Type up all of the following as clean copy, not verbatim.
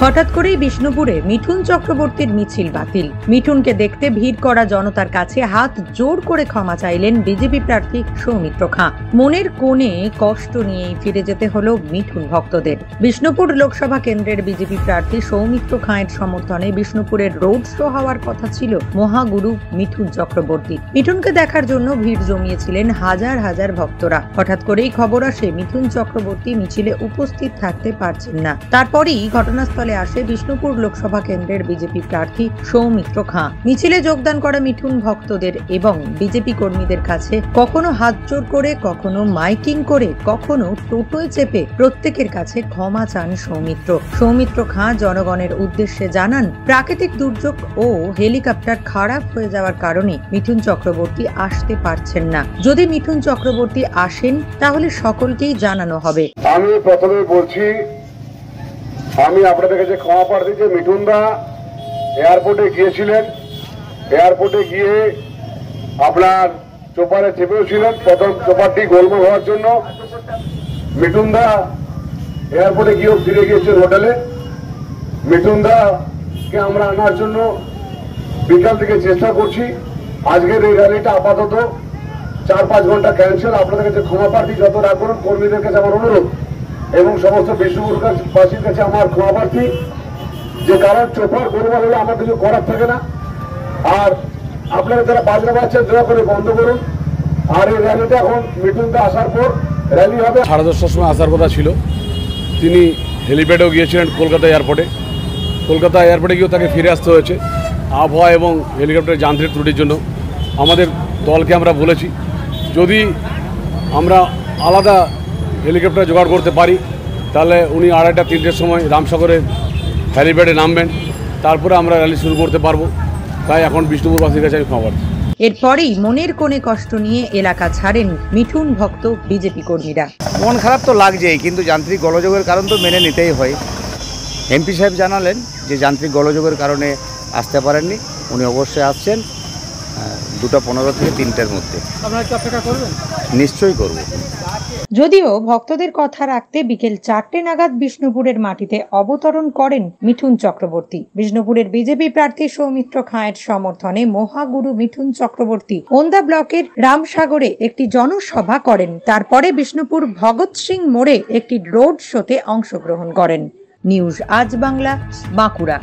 হঠাৎ করেই বিষ্ণুপুরে মিঠুন চক্রবর্তীর মিছিল বাতিল। মিঠুনকে দেখতে ভিড় করা জনতার কাছে হাত জোর করে ক্ষমা চাইলেন বিজেপি প্রার্থী সৌমিত্র খাঁ। মনের কোণে কষ্ট নিয়েই ফিরে যেতে হলো মিঠুন ভক্তদের। বিষ্ণুপুর লোকসভা কেন্দ্রের বিজেপি প্রার্থী সৌমিত্র খাঁয়ের সমর্থনে বিষ্ণুপুরের রোড শো হওয়ার কথা ছিল মহাগুরু মিঠুন চক্রবর্তী। মিঠুনকে দেখার জন্য ভিড় জমিয়েছিলেন হাজার হাজার ভক্তরা। হঠাৎ করেই খবর আসে মিঠুন চক্রবর্তী মিছিলে উপস্থিত থাকতে পারছেন না। তারপরেই ঘটনাস্থলে আসে বিষ্ণুপুর লোকসভা কেন্দ্রের বিজেপি প্রার্থী সৌমিত্র খাঁ। মিছিলে যোগদান করা মিঠুন ভক্তদের এবং বিজেপি কর্মীদের কাছে কখনো হাত জোর করে, কখনো মাইকিং করে, কখনো টোটোয় চেপে প্রত্যেকের কাছে ক্ষমা চান সৌমিত্র খাঁ জনগণের উদ্দেশ্যে জানান, প্রাকৃতিক দুর্যোগ ও হেলিকপ্টার খারাপ হয়ে যাওয়ার কারণে মিঠুন চক্রবর্তী আসতে পারছেন না। যদি মিঠুন চক্রবর্তী আসেন তাহলে সকলকেই জানানো হবে। আমি প্রথমে বলছি, আমি আপনাদের কাছে ক্ষমা প্রার্থী যে মিঠুন দা এয়ারপোর্টে গিয়েছিলেন, এয়ারপোর্টে গিয়ে আপনার চোপারে চেপেছিলেন। প্রথম চোপারটি গোলমাল হওয়ার জন্য মিঠুন দা এয়ারপোর্টে গিয়েও ফিরে গিয়েছেন হোটেলে। মিঠুন দাকে আমরা আনার জন্য বিকাল থেকে চেষ্টা করছি। আজকের এই র্যালিটা আপাতত 4-5 ঘন্টা ক্যান্সেল। আপনাদের কাছে ক্ষমা প্রার্থী, যত রাগ করুন। কর্মীদের কাছে আমার অনুরোধ এবং সমস্ত বিষ্ণুপুরবাসীর কাছে আমার ক্ষমা প্রার্থী, যে কারণ চোপার গোলমাল হলে আমার কিছু করার থাকে না। আর আপনারা যারা বাজনা পাচ্ছেন দয়া করে বন্ধ করুন। আর এই র্যালিটা এখন মিঠুন দা আসার পর র্যালি হবে। 10:30টার সময় আসার কথা ছিল। তিনি হেলিপ্যাডেও গিয়েছিলেন কলকাতা এয়ারপোর্টে। কলকাতা এয়ারপোর্টে গিয়েও তাকে ফিরে আসতে হয়েছে আবহাওয়া এবং হেলিকপ্টারের যান্ত্রিক ত্রুটির জন্য। আমাদের দলকে আমরা বলেছি, যদি আমরা আলাদা হেলিকপ্টার জোগাড় করতে পারি তাহলে উনি 2:30-3টের সময় রামসাগরের হেলিপ্যাডে নামবেন, তারপরে আমরা র্যালি শুরু করতে পারবো। তাই এখন বিষ্ণুপুরবাসীর কাছে আমি খবর। এরপরেই মনের কোণে কষ্ট নিয়ে এলাকা ছাড়েন মিঠুন ভক্ত বিজেপি কর্মীরা। মন খারাপ তো লাগছেই, কিন্তু যান্ত্রিক গোলযোগের কারণ তো মেনে নিতেই হয়। এমপি সাহেব জানালেন যে যান্ত্রিক গোলযোগের কারণে আসতে পারেননি, উনি অবশ্যই আসছেন 2:15 থেকে 3টের মধ্যে। আপনারা কি অপেক্ষা করবেন? নিশ্চয়ই করব। যদিও ভক্তদের কথা রাখতে বিকেল 4টে নাগাদ বিষ্ণুপুরের মাটিতে অবতরণ করেন মিঠুন চক্রবর্তী। বিষ্ণুপুরের বিজেপি প্রার্থী সৌমিত্র খাঁয়ের সমর্থনে মহাগুরু মিঠুন চক্রবর্তী ওন্দা ব্লকের রামসাগরে একটি জনসভা করেন। তারপরে বিষ্ণুপুর ভগৎ সিং মোড়ে একটি রোড শোতে অংশগ্রহণ করেন। নিউজ আজ বাংলা, বাঁকুড়া।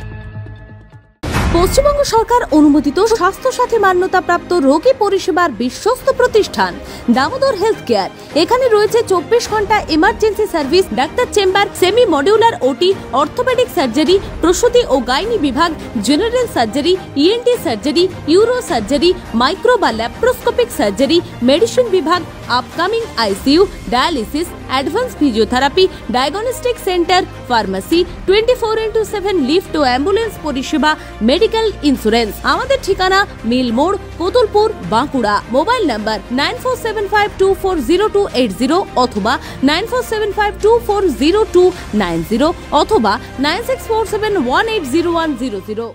পশ্চিমবঙ্গ সরকার অনুমোদিত স্বাস্থ্যসাথী মান্যতাপ্রাপ্ত রোগী পরিষেবার বিশ্বস্ত প্রতিষ্ঠান দামোদর হেলথ কেয়ার। এখানে রয়েছে 24 ঘন্টা emergency service, doctor chamber, semi modular OT, orthopaedic surgery, প্রসূতি ও গাইনি বিভাগ, general surgery, ENT surgery, uro surgery, micro বা ল্যাপ্রোস্কোপিক সার্জারি, মেডিসিন বিভাগ, upcoming ICU, dialysis, advance physiotherapy, diagnostic centre, pharmacy, 24x7 lift ও ambulance পরিষেবা, medical insurance. আমাদের ঠিকানা মিল মোড়, কোতুলপুর, বাঁকুড়া। মোবাইল নাম্বার 9475240280 অথবা 9475240290 অথবা 9647180100।